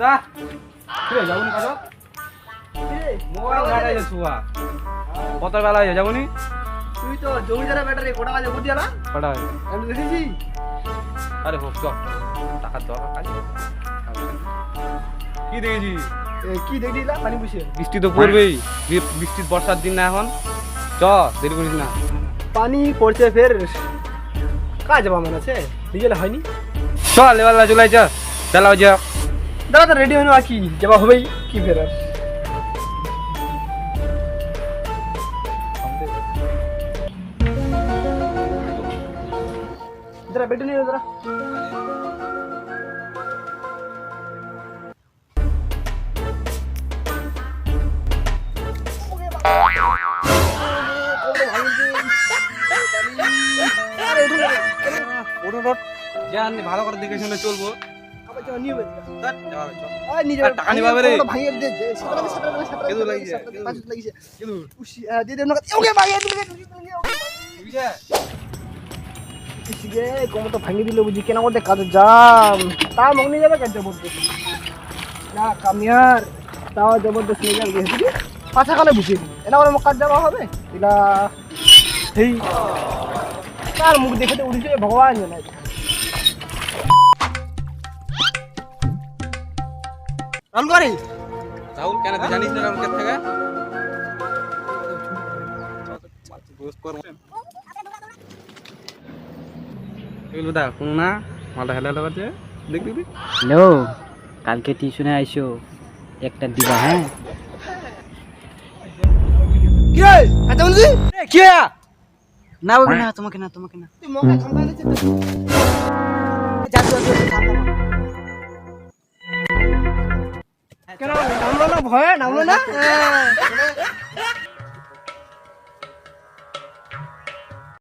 দা কি যাবনি কাজ মোবাইল ঘাটাই যাচ্ছুয়া কত বেলা হয়ে যাবনি তুই তো জমিদারে ব্যাটারি কোটা বাজে বুঝিয়া না কটা আমি দেখেছি আরে হোক চ টাকা দরকার কাজ কি দেখেছি কি দেখলি না পানি বসে বৃষ্টি তো পড়বেই বৃষ্টির বর্ষার দিন না এখন চ দেরি করিস না পানি পড়ছে ফের কাজ যাবা মনে আছে বিকেলে হয়নি চল এবার চলে যা চালাও যা দাদা তো রেডি হইনো আর কি যাবা হবেই কি ফের আর जरा बैठो नहीं जरा ভালো করে দেখে শুনে চলবো টাকা নিবাবে রে কমতো ভাঙি দিল বুঝি কেন করতে কাজে যাম তা মগনি যাবে কাজ জবরদস্ত না কামিয়ার তাও জবরদস্ত নিয়ে যাবে বুঝি পাছা কালে বুঝিয়ে দিই এনা করে কাজ যাওয়া হবে এলা সেই তার মুখ দেখে তো উঠেছে ভগবান জানে রাহুল করে রাহুল কেন তুই জানিস না রাহুল কে থেকে দা কোন না মালটা হেলা লাগাচ্ছে দেখ দেখবি হ্যালো কালকে টিউশনে আইসো একটা দিবা হ্যাঁ কি রে আচ্ছা বলছি কি না বাবু না তোমাকে না তুই মকা ঠান্ডা নিতে যা কেন নামলো না ভয় নামলো না